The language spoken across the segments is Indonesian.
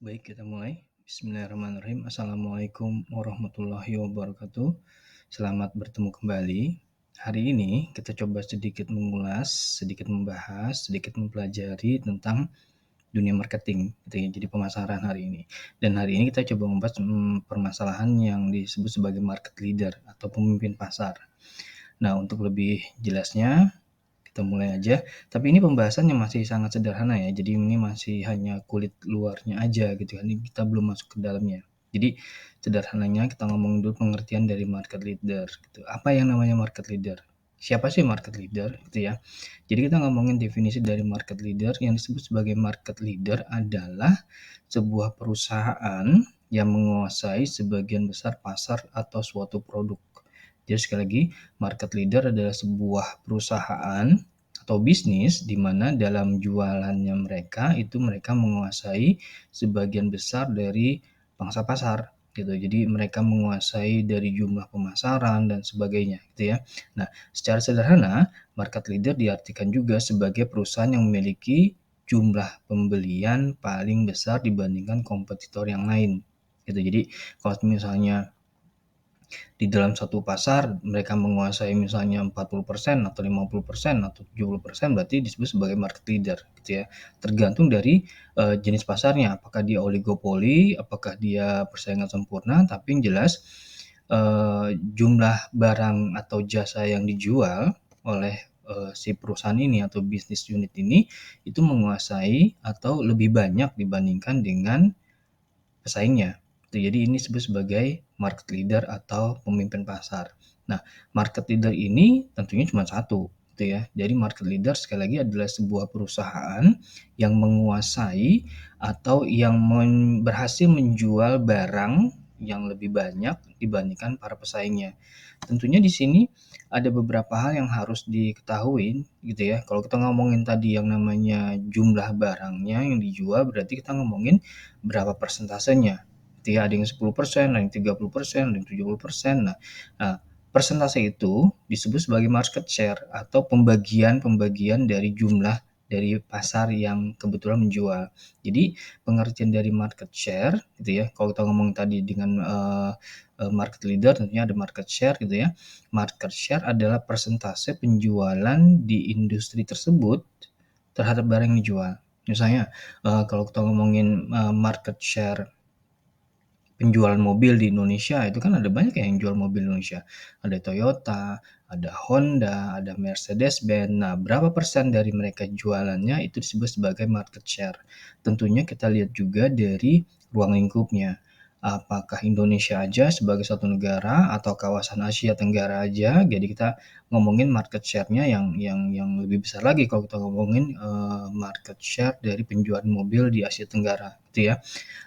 Baik, kita mulai. Bismillahirrahmanirrahim. Assalamualaikum warahmatullahi wabarakatuh. Selamat bertemu kembali. Hari ini kita coba sedikit mengulas, sedikit membahas, sedikit mempelajari tentang dunia marketing, gitu ya. Jadi pemasaran hari ini. Dan hari ini kita coba membahas permasalahan yang disebut sebagai market leader atau pemimpin pasar. Nah, untuk lebih jelasnya, kita mulai aja. Tapi ini pembahasannya masih sangat sederhana ya. Jadi ini masih hanya kulit luarnya aja gitu kan. Ini kita belum masuk ke dalamnya. Jadi sederhananya kita ngomong dulu pengertian dari market leader gitu. Apa yang namanya market leader? Siapa sih market leader gitu ya. Jadi kita ngomongin definisi dari market leader. Yang disebut sebagai market leader adalah sebuah perusahaan yang menguasai sebagian besar pasar atau suatu produk. Jadi sekali lagi, market leader adalah sebuah perusahaan atau bisnis di mana dalam jualannya mereka itu mereka menguasai sebagian besar dari pangsa pasar gitu. Jadi mereka menguasai dari jumlah pemasaran dan sebagainya gitu ya. Nah, secara sederhana, market leader diartikan juga sebagai perusahaan yang memiliki jumlah pembelian paling besar dibandingkan kompetitor yang lain gitu. Jadi kalau misalnya di dalam satu pasar mereka menguasai misalnya 40% atau 50% atau 70% berarti disebut sebagai market leader gitu ya. Tergantung dari jenis pasarnya, apakah dia oligopoli, apakah dia persaingan sempurna, tapi yang jelas jumlah barang atau jasa yang dijual oleh si perusahaan ini atau bisnis unit ini itu menguasai atau lebih banyak dibandingkan dengan pesaingnya. Jadi ini disebut sebagai market leader atau pemimpin pasar. Nah, market leader ini tentunya cuma satu, gitu ya. Jadi market leader sekali lagi adalah sebuah perusahaan yang menguasai atau yang berhasil menjual barang yang lebih banyak dibandingkan para pesaingnya. Tentunya di sini ada beberapa hal yang harus diketahui gitu ya. Kalau kita ngomongin tadi yang namanya jumlah barangnya yang dijual berarti kita ngomongin berapa persentasenya. Gitu ya, ada yang 10%, ada yang 30%, ada yang 70%. Nah, persentase itu disebut sebagai market share atau pembagian dari jumlah dari pasar yang kebetulan menjual. Jadi pengertian dari market share gitu ya. Kalau kita ngomong tadi dengan market leader tentunya ada market share gitu ya. Market share adalah persentase penjualan di industri tersebut terhadap barang yang dijual. Misalnya kalau kita ngomongin market share penjualan mobil di Indonesia itu kan ada banyak yang jual mobil Indonesia. Ada Toyota, ada Honda, ada Mercedes-Benz. Nah, berapa persen dari mereka jualannya itu disebut sebagai market share. Tentunya kita lihat juga dari ruang lingkupnya. Apakah Indonesia aja sebagai satu negara atau kawasan Asia Tenggara aja? Jadi kita ngomongin market share-nya yang lebih besar lagi kalau kita ngomongin market share dari penjualan mobil di Asia Tenggara, gitu ya.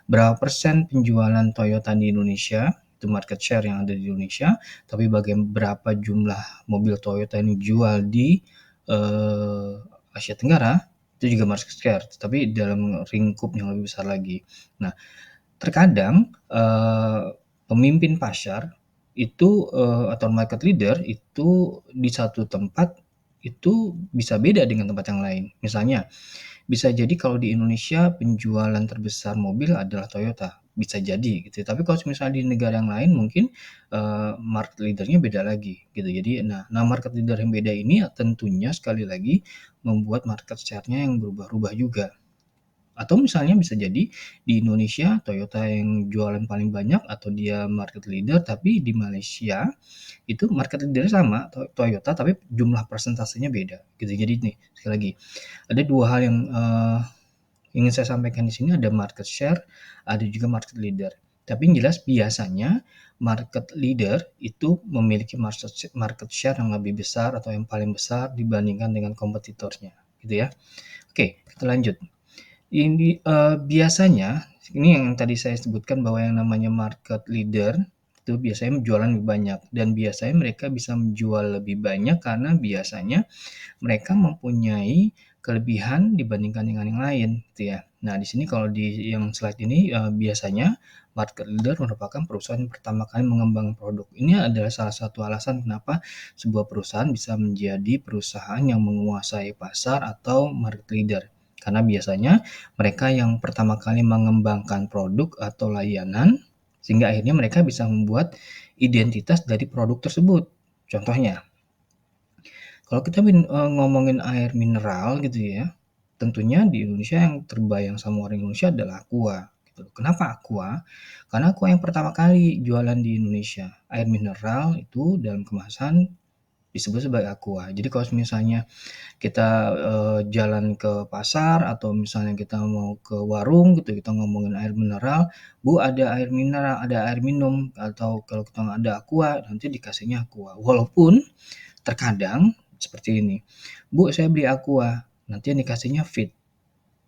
Berapa persen penjualan Toyota di Indonesia, itu market share yang ada di Indonesia, tapi berapa jumlah mobil Toyota yang dijual di Asia Tenggara, itu juga market share, tapi dalam lingkup yang lebih besar lagi. Nah, terkadang pemimpin pasar itu atau market leader itu di satu tempat itu bisa beda dengan tempat yang lain. Misalnya, bisa jadi kalau di Indonesia penjualan terbesar mobil adalah Toyota, bisa jadi gitu. Tapi kalau misalnya di negara yang lain mungkin market leader-nya beda lagi gitu. Jadi market leader yang beda ini tentunya sekali lagi membuat market share-nya yang berubah-ubah juga. Atau misalnya bisa jadi di Indonesia Toyota yang jualan paling banyak atau dia market leader, tapi di Malaysia itu market leader sama Toyota tapi jumlah persentasenya beda gitu. Jadi nih sekali lagi ada dua hal yang ingin saya sampaikan di sini, ada market share, ada juga market leader. Tapi yang jelas biasanya market leader itu memiliki market share yang lebih besar atau yang paling besar dibandingkan dengan kompetitornya, gitu ya. Oke, kita lanjut. Ini biasanya ini yang tadi saya sebutkan bahwa yang namanya market leader itu biasanya menjualan lebih banyak dan biasanya mereka bisa menjual lebih banyak karena biasanya mereka mempunyai kelebihan dibandingkan dengan yang lain gitu ya. Nah, di sini kalau di yang slide ini biasanya market leader merupakan perusahaan yang pertama kali mengembangkan produk. Ini adalah salah satu alasan kenapa sebuah perusahaan bisa menjadi perusahaan yang menguasai pasar atau market leader. Karena biasanya mereka yang pertama kali mengembangkan produk atau layanan, sehingga akhirnya mereka bisa membuat identitas dari produk tersebut. Contohnya, kalau kita ngomongin air mineral gitu ya, tentunya di Indonesia yang terbayang sama orang Indonesia adalah Aqua, gitu. Kenapa Aqua? Karena Aqua yang pertama kali jualan di Indonesia. Air mineral itu dalam kemasan disebut sebagai Aqua. Jadi kalau misalnya kita, jalan ke pasar atau misalnya kita mau ke warung gitu, kita ngomongin air mineral, "Bu, ada air mineral, ada air minum," atau kalau kita nggak ada Aqua, nanti dikasihnya Aqua. Walaupun terkadang seperti ini, "Bu, saya beli Aqua," nanti yang dikasihnya Fit.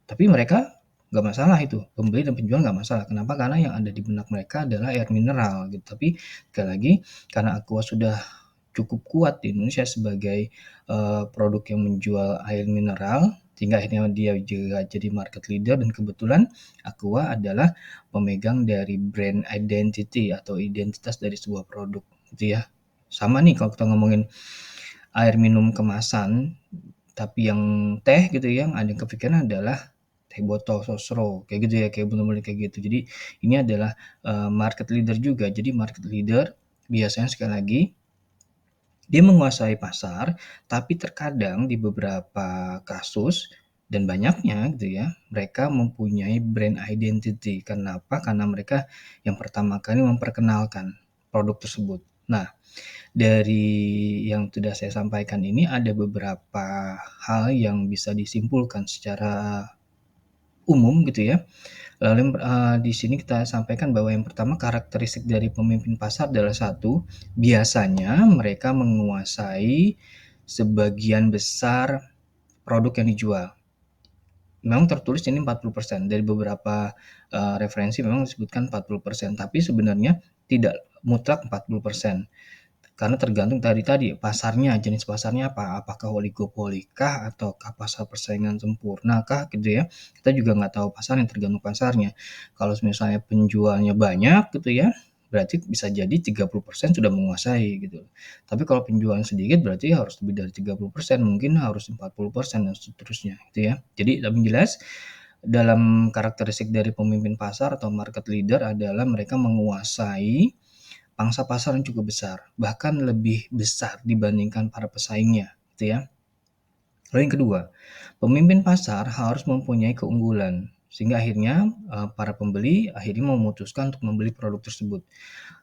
Tapi mereka nggak masalah itu, pembeli dan penjual nggak masalah. Kenapa? Karena yang ada di benak mereka adalah air mineral gitu. Tapi sekali lagi, karena Aqua sudah cukup kuat di Indonesia sebagai, produk yang menjual air mineral, sehingga akhirnya dia juga jadi market leader dan kebetulan Aqua adalah pemegang dari brand identity atau identitas dari sebuah produk gitu ya. Sama nih kalau kita ngomongin air minum kemasan, tapi yang teh gitu ya, yang ada yang kepikiran adalah teh botol sosro, kayak gitu ya, kayak bener-bener kayak gitu. Jadi ini adalah, market leader juga. Jadi market leader biasanya sekali lagi dia menguasai pasar, tapi terkadang di beberapa kasus dan banyaknya gitu ya, mereka mempunyai brand identity. Kenapa? Karena mereka yang pertama kali memperkenalkan produk tersebut. Nah, dari yang sudah saya sampaikan ini ada beberapa hal yang bisa disimpulkan secara umum gitu ya. Lalu, di sini kita sampaikan bahwa yang pertama karakteristik dari pemimpin pasar adalah satu, biasanya mereka menguasai sebagian besar produk yang dijual. Memang tertulis ini 40%, dari beberapa, referensi memang disebutkan 40%, tapi sebenarnya tidak mutlak 40%. Karena tergantung tadi pasarnya, jenis pasarnya apa, apakah oligopoli kah ataukah pasar persaingan sempurna kah gitu ya. Kita juga nggak tahu pasarnya, tergantung pasarnya. Kalau misalnya penjualnya banyak gitu ya, berarti bisa jadi 30% sudah menguasai gitu. Tapi kalau penjualnya sedikit berarti harus lebih dari 30%, mungkin harus 40% dan seterusnya gitu ya. Jadi yang jelas dalam karakteristik dari pemimpin pasar atau market leader adalah mereka menguasai pangsa pasar yang cukup besar, bahkan lebih besar dibandingkan para pesaingnya, gitu ya. Lalu yang kedua, pemimpin pasar harus mempunyai keunggulan, sehingga akhirnya para pembeli akhirnya memutuskan untuk membeli produk tersebut.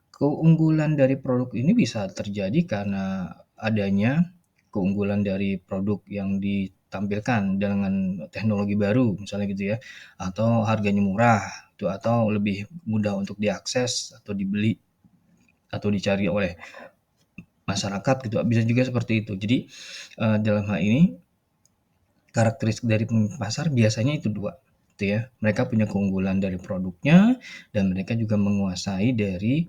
Keunggulan dari produk ini bisa terjadi karena adanya keunggulan dari produk yang ditampilkan dengan teknologi baru, misalnya gitu ya, atau harganya murah, atau lebih mudah untuk diakses atau dibeli atau dicari oleh masyarakat gitu, bisa juga seperti itu. Jadi, dalam hal ini karakteristik dari pemimpin pasar biasanya itu 2, gitu ya. Mereka punya keunggulan dari produknya dan mereka juga menguasai dari,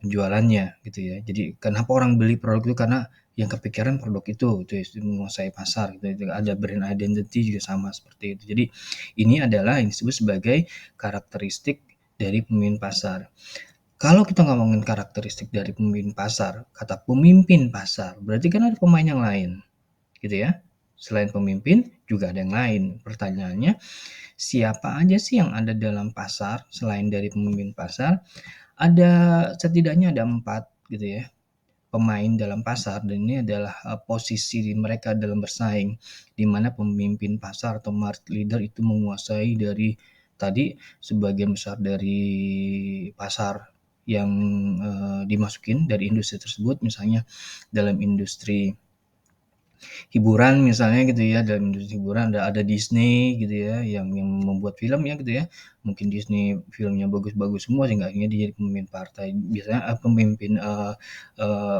penjualannya gitu ya. Jadi kenapa orang beli produk itu karena yang kepikiran produk itu ya, menguasai pasar gitu ya. Ada brand identity juga sama seperti itu. Jadi ini adalah yang disebut sebagai karakteristik dari pemimpin pasar. Kalau kita ngomongin karakteristik dari pemimpin pasar, kata pemimpin pasar, berarti kan ada pemain yang lain, gitu ya. Selain pemimpin, juga ada yang lain. Pertanyaannya, siapa aja sih yang ada dalam pasar selain dari pemimpin pasar? Ada setidaknya ada 4 gitu ya, pemain dalam pasar dan ini adalah posisi mereka dalam bersaing, di mana pemimpin pasar atau market leader itu menguasai dari tadi sebagian besar dari pasar yang dimasukin dari industri tersebut, misalnya dalam industri hiburan misalnya gitu ya, dalam industri hiburan ada Disney gitu ya, yang membuat film ya gitu ya. Mungkin Disney filmnya bagus-bagus semua sehingga akhirnya dia jadi pemimpin partai, biasanya pemimpin,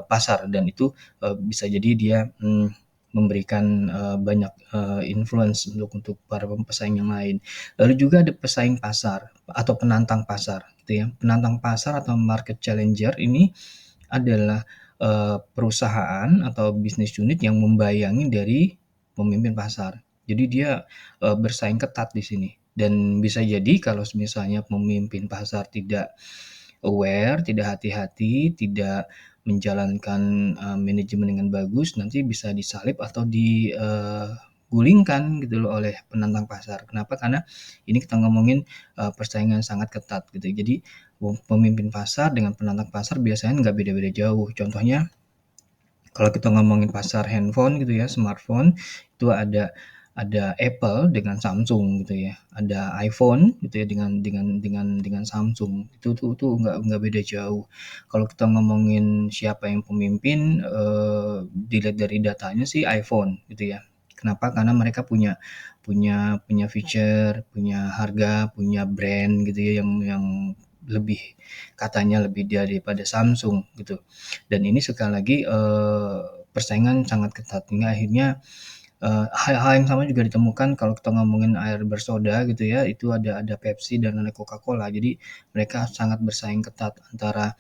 pasar dan itu, bisa jadi dia, memberikan, banyak, influence untuk para pesaing yang lain. Lalu juga ada pesaing pasar atau penantang pasar gitu ya. Penantang pasar atau market challenger ini adalah perusahaan atau bisnis unit yang membayangi dari pemimpin pasar. Jadi dia, bersaing ketat di sini dan bisa jadi kalau misalnya pemimpin pasar tidak aware, tidak hati-hati, tidak menjalankan, manajemen dengan bagus, nanti bisa disalib atau digulingkan gitu loh oleh penantang pasar. Kenapa? Karena ini kita ngomongin, persaingan sangat ketat gitu. Jadi pemimpin pasar dengan penantang pasar biasanya nggak beda-beda jauh. Contohnya kalau kita ngomongin pasar handphone gitu ya, smartphone, itu ada Apple dengan Samsung gitu ya, ada iPhone gitu ya dengan Samsung, itu nggak beda jauh. Kalau kita ngomongin siapa yang pemimpin, dilihat dari datanya sih iPhone gitu ya. Kenapa? Karena mereka punya punya feature, punya harga, punya brand gitu ya yang lebih katanya lebih daripada Samsung gitu. Dan ini sekali lagi, persaingan sangat ketat hingga akhirnya, hal-hal yang sama juga ditemukan kalau kita ngomongin air bersoda gitu ya, itu ada Pepsi dan ada Coca-Cola. Jadi mereka sangat bersaing ketat antara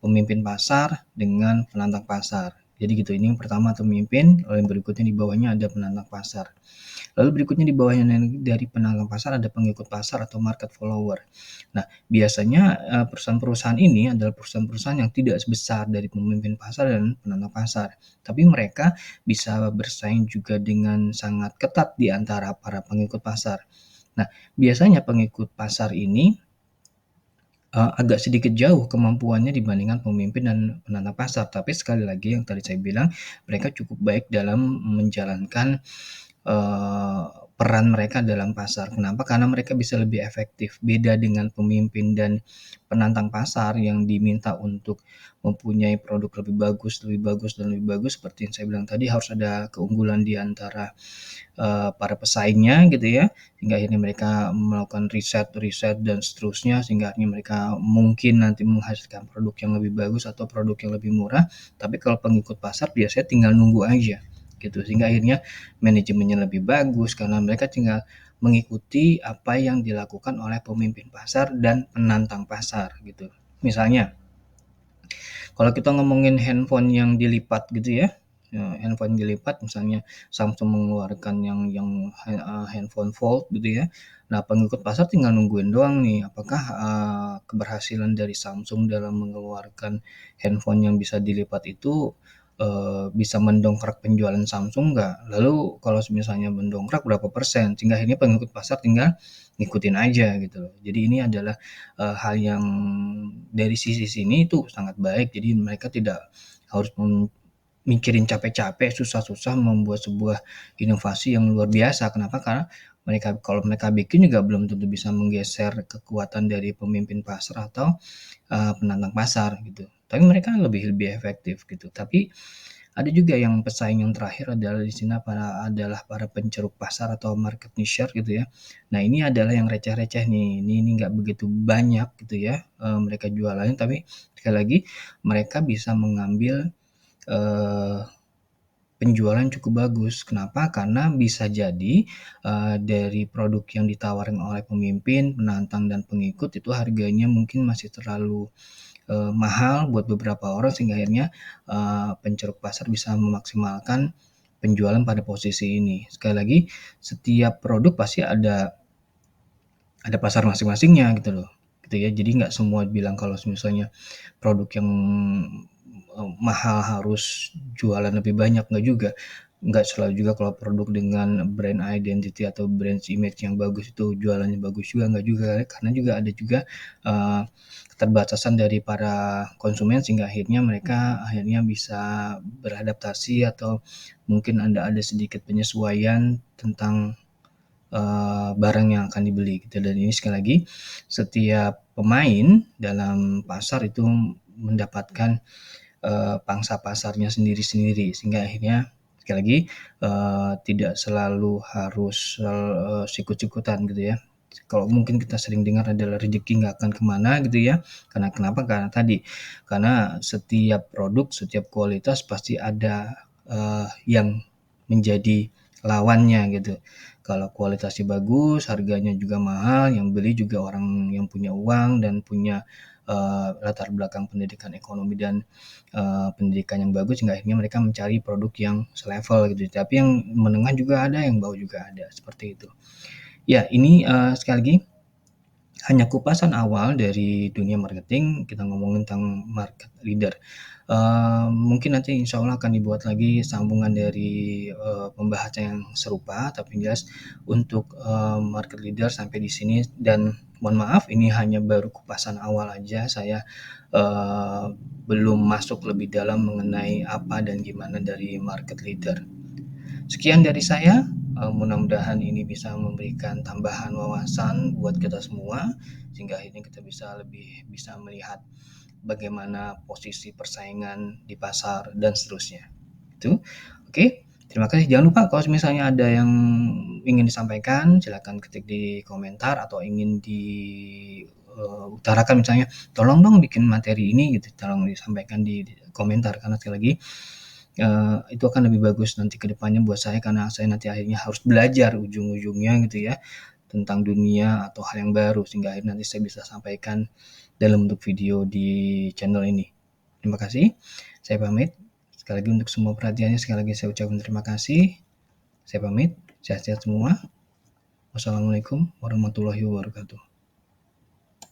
pemimpin pasar dengan penantang pasar. Jadi gitu, ini yang pertama pemimpin, lalu yang berikutnya di bawahnya ada penantang pasar. Lalu berikutnya di bawahnya dari penantang pasar ada pengikut pasar atau market follower. Nah, biasanya, perusahaan-perusahaan ini adalah perusahaan-perusahaan yang tidak sebesar dari pemimpin pasar dan penantang pasar, tapi mereka bisa bersaing juga dengan sangat ketat di antara para pengikut pasar. Nah, biasanya pengikut pasar ini, agak sedikit jauh kemampuannya dibandingkan pemimpin dan penantang pasar, tapi sekali lagi yang tadi saya bilang, mereka cukup baik dalam menjalankan eee, peran mereka dalam pasar. Kenapa? Karena mereka bisa lebih efektif. Beda dengan pemimpin dan penantang pasar yang diminta untuk mempunyai produk lebih bagus lebih bagus dan lebih bagus, seperti yang saya bilang tadi harus ada keunggulan di antara para pesaingnya gitu ya, sehingga akhirnya mereka melakukan riset-riset dan seterusnya, sehingga akhirnya mereka mungkin nanti menghasilkan produk yang lebih bagus atau produk yang lebih murah. Tapi kalau pengikut pasar biasanya tinggal nunggu aja gitu, sehingga akhirnya manajemennya lebih bagus karena mereka tinggal mengikuti apa yang dilakukan oleh pemimpin pasar dan penantang pasar gitu. Misalnya kalau kita ngomongin handphone yang dilipat gitu ya, handphone dilipat misalnya Samsung mengeluarkan yang handphone fold gitu ya. Nah, pengikut pasar tinggal nungguin doang nih, apakah, keberhasilan dari Samsung dalam mengeluarkan handphone yang bisa dilipat itu, bisa mendongkrak penjualan Samsung nggak? Lalu kalau misalnya mendongkrak berapa persen? Sehingga akhirnya pengikut pasar tinggal ngikutin aja gitu loh. Jadi ini adalah, hal yang dari sisi sini itu sangat baik. Jadi mereka tidak harus mikirin capek-capek, susah-susah membuat sebuah inovasi yang luar biasa. Kenapa? Karena kalau mereka bikin juga belum tentu bisa menggeser kekuatan dari pemimpin pasar atau, penantang pasar gitu. Tapi mereka lebih lebih efektif gitu. Tapi ada juga yang pesaing yang terakhir adalah di sini para penceruk pasar atau market nicher gitu ya. Nah, ini adalah yang receh-receh nih, ini nggak begitu banyak gitu ya, mereka jualannya, tapi sekali lagi mereka bisa mengambil, eee, penjualan cukup bagus. Kenapa? Karena bisa jadi, dari produk yang ditawarkan oleh pemimpin, penantang, dan pengikut itu harganya mungkin masih terlalu mahal buat beberapa orang sehingga akhirnya, penceruk pasar bisa memaksimalkan penjualan pada posisi ini. Sekali lagi, setiap produk pasti ada pasar masing-masingnya gitu loh, gitu ya. Jadi nggak semua bilang kalau misalnya produk yang, mahal harus jualan lebih banyak, nggak juga. Nggak selalu juga kalau produk dengan brand identity atau brand image yang bagus itu jualannya bagus juga, nggak juga. Karena juga ada juga, eee, keterbatasan dari para konsumen sehingga akhirnya bisa beradaptasi atau mungkin ada sedikit penyesuaian tentang, barang yang akan dibeli gitu. Dan ini sekali lagi, setiap pemain dalam pasar itu mendapatkan, pangsa pasarnya sendiri-sendiri sehingga akhirnya sekali lagi, tidak selalu harus, sikut-sikutan gitu ya. Kalau mungkin kita sering dengar adalah rezeki nggak akan kemana gitu ya, karena kenapa? Karena tadi, karena setiap produk, setiap kualitas pasti ada, yang menjadi lawannya gitu. Kalau kualitasnya bagus, harganya juga mahal, yang beli juga orang yang punya uang dan punya, latar belakang pendidikan ekonomi dan pendidikan yang bagus sehingga akhirnya mereka mencari produk yang selevel gitu. Tapi yang menengah juga ada, yang bawah juga ada, seperti itu. Ya ini, sekali lagi hanya kupasan awal dari dunia marketing, kita ngomongin tentang market leader. Mungkin nanti insya Allah akan dibuat lagi sambungan dari, pembahasan yang serupa, tapi yang jelas untuk, market leader sampai di sini dan mohon maaf ini hanya baru kupasan awal aja, saya, eee, belum masuk lebih dalam mengenai apa dan gimana dari market leader. Sekian dari saya, mudah-mudahan ini bisa memberikan tambahan wawasan buat kita semua, sehingga akhirnya kita bisa melihat bagaimana posisi persaingan di pasar dan seterusnya. Itu. Oke, terima kasih. Jangan lupa kalau misalnya ada yang ingin disampaikan, silakan ketik di komentar atau ingin utarakan misalnya, "Tolong dong bikin materi ini," gitu, tolong disampaikan di komentar. Karena sekali lagi, itu akan lebih bagus nanti ke depannya buat saya karena saya nanti akhirnya harus belajar ujung-ujungnya gitu ya, tentang dunia atau hal yang baru sehingga akhirnya nanti saya bisa sampaikan dalam bentuk video di channel ini. Terima kasih, saya pamit. Sekali lagi untuk semua perhatiannya sekali lagi saya ucapkan terima kasih. Saya pamit, sehat-sehat semua. Wassalamualaikum warahmatullahi wabarakatuh.